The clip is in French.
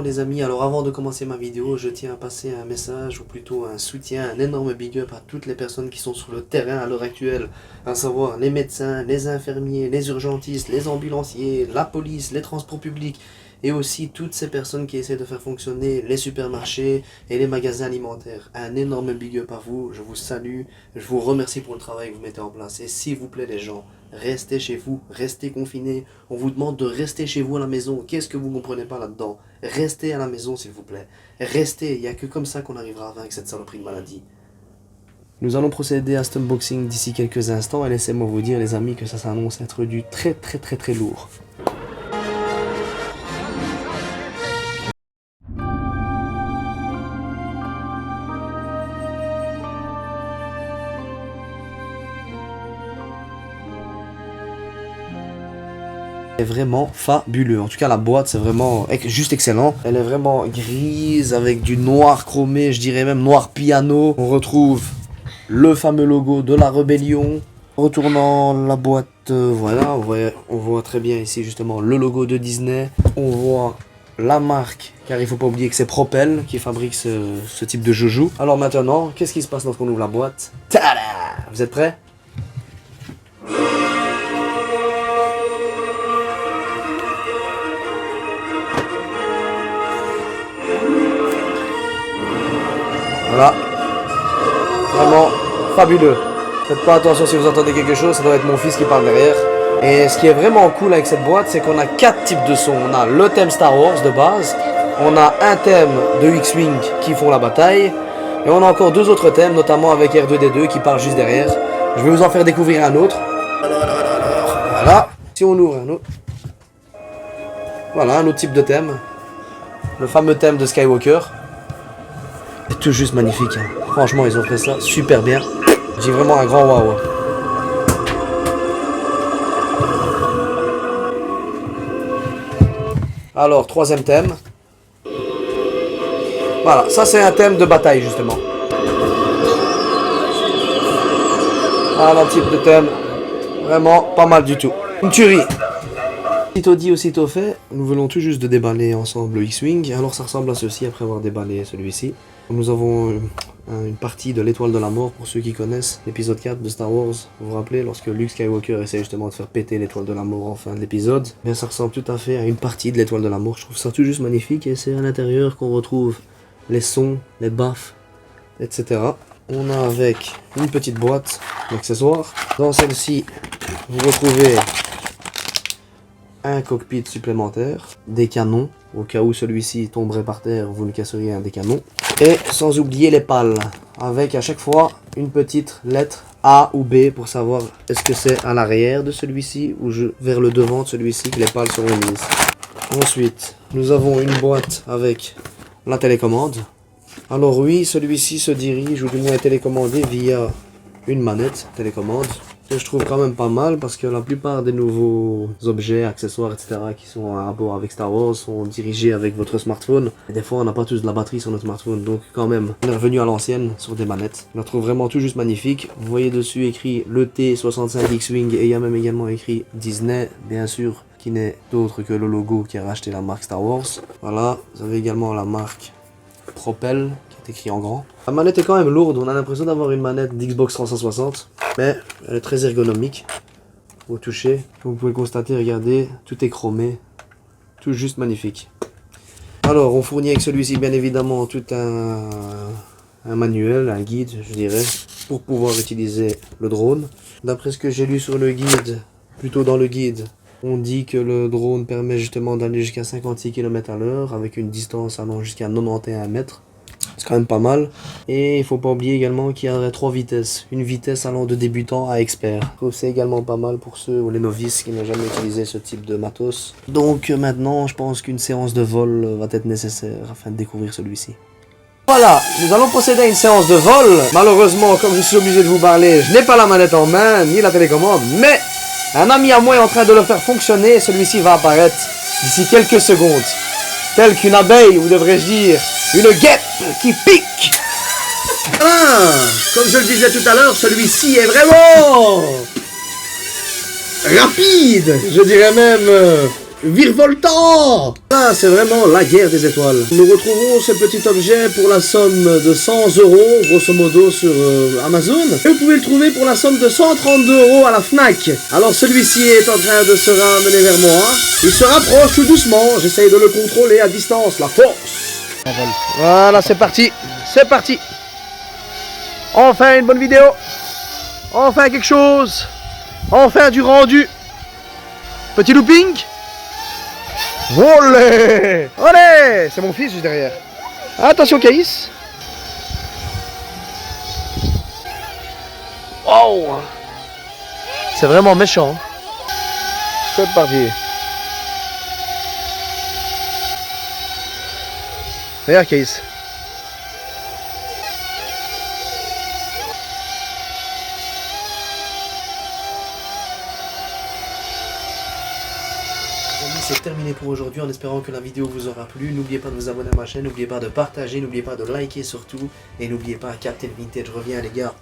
Salutations les amis, alors avant de commencer ma vidéo, je tiens à passer un message, ou plutôt un soutien, un énorme big up à toutes les personnes qui sont sur le terrain à l'heure actuelle, à savoir les médecins, les infirmiers, les urgentistes, les ambulanciers, la police, les transports publics, et aussi toutes ces personnes qui essaient de faire fonctionner les supermarchés et les magasins alimentaires. Un énorme big up à vous, je vous salue, je vous remercie pour le travail que vous mettez en place. Et s'il vous plaît les gens, restez chez vous, restez confinés. On vous demande de rester chez vous à la maison. Qu'est-ce que vous ne comprenez pas là-dedans? Restez à la maison s'il vous plaît. Restez, il n'y a que comme ça qu'on arrivera à vaincre cette saloperie de maladie. Nous allons procéder à cet unboxing d'ici quelques instants et laissez-moi vous dire les amis que ça s'annonce être du très lourd. Est vraiment fabuleux. En tout cas la boîte c'est vraiment juste excellent. Elle est vraiment grise avec du noir chromé, je dirais même noir piano. On retrouve le fameux logo de la rébellion. Retournant la boîte, voilà, on voit très bien ici justement le logo de Disney. On voit la marque, car il faut pas oublier que c'est Propel qui fabrique ce type de joujou. Alors maintenant, qu'est-ce qui se passe lorsqu'on ouvre la boîte? Tada! Vous êtes prêts? Voilà, vraiment fabuleux. Faites pas attention si vous entendez quelque chose, ça doit être mon fils qui parle derrière. Et ce qui est vraiment cool avec cette boîte, c'est qu'on a 4 types de sons. On a le thème Star Wars de base, on a un thème de X-Wing qui font la bataille, et on a encore 2 autres thèmes, notamment avec R2-D2 qui parle juste derrière. Je vais vous en faire découvrir un autre. Voilà, si on ouvre un autre. Voilà, un autre type de thème. Le fameux thème de Skywalker. C'est tout juste magnifique, hein. Franchement ils ont fait ça super bien. J'ai vraiment un grand waouh. Alors troisième thème. Voilà, ça c'est un thème de bataille justement. Voilà un type de thème. Vraiment pas mal du tout. Une tuerie. Aussitôt dit, aussitôt fait, nous venons tout juste de déballer ensemble le X-Wing. Alors ça ressemble à ceci après avoir déballé celui-ci. Nous avons une partie de l'étoile de la mort pour ceux qui connaissent l'épisode 4 de Star Wars. Vous vous rappelez lorsque Luke Skywalker essaie justement de faire péter l'étoile de la mort en fin de l'épisode. Bien ça ressemble tout à fait à une partie de l'étoile de la mort. Je trouve ça tout juste magnifique et c'est à l'intérieur qu'on retrouve les sons, les baffes, etc. On a avec une petite boîte d'accessoires. Dans celle-ci, vous retrouvez un cockpit supplémentaire, des canons, au cas où celui-ci tomberait par terre, vous ne casseriez un des canons. Et sans oublier les pales, avec à chaque fois une petite lettre A ou B pour savoir est-ce que c'est à l'arrière de celui-ci ou vers le devant de celui-ci que les pales seront mises. Ensuite, nous avons une boîte avec la télécommande. Alors oui, celui-ci se dirige ou du moins est télécommandé via une manette télécommande. Que je trouve quand même pas mal parce que la plupart des nouveaux objets, accessoires, etc. qui sont en rapport avec Star Wars sont dirigés avec votre smartphone. Et des fois on n'a pas tous de la batterie sur notre smartphone, donc quand même on est revenu à l'ancienne sur des manettes. Je la trouve vraiment tout juste magnifique. Vous voyez dessus écrit le T65 X-Wing et il y a même également écrit Disney, bien sûr, qui n'est d'autre que le logo qui a racheté la marque Star Wars. Voilà, vous avez également la marque Propel qui est écrit en grand. La manette est quand même lourde, on a l'impression d'avoir une manette d'Xbox 360, mais elle est très ergonomique au toucher. Comme vous pouvez le constater, regardez, tout est chromé, tout juste magnifique. Alors on fournit avec celui-ci bien évidemment tout un manuel, un guide je dirais, pour pouvoir utiliser le drone. D'après ce que j'ai lu sur le guide, plutôt dans le guide, on dit que le drone permet justement d'aller jusqu'à 56 km/h avec une distance allant jusqu'à 91 mètres. C'est quand même pas mal. Et il faut pas oublier également qu'il y a 3 vitesses. Une vitesse allant de débutant à expert. Je trouve que c'est également pas mal pour ceux ou les novices qui n'ont jamais utilisé ce type de matos. Donc maintenant, je pense qu'une séance de vol va être nécessaire afin de découvrir celui-ci. Voilà, nous allons procéder à une séance de vol. Malheureusement, comme je suis obligé de vous parler, je n'ai pas la manette en main, ni la télécommande, mais un ami à moi est en train de le faire fonctionner. Celui-ci va apparaître d'ici quelques secondes. Telle qu'une abeille, ou devrais-je dire, une guêpe qui pique. Voilà, comme je le disais tout à l'heure, celui-ci est vraiment rapide, je dirais même virevoltant. Là, c'est vraiment la guerre des étoiles. Nous retrouvons ce petit objet pour la somme de 100 €, grosso modo, sur Amazon. Et vous pouvez le trouver pour la somme de 132 € à la Fnac. Alors celui-ci est en train de se ramener vers moi. Il se rapproche tout doucement. J'essaye de le contrôler à distance. La force. Voilà, c'est parti. C'est parti. Enfin une bonne vidéo. Enfin quelque chose. Enfin du rendu. Petit looping. Olé. Olé. C'est mon fils juste derrière. Attention Caïs. Oh. C'est vraiment méchant. C'est parti. Regarde Caïs. C'est terminé pour aujourd'hui en espérant que la vidéo vous aura plu. N'oubliez pas de vous abonner à ma chaîne, n'oubliez pas de partager, n'oubliez pas de liker surtout. Et n'oubliez pas, Captain Vintage revient les gars.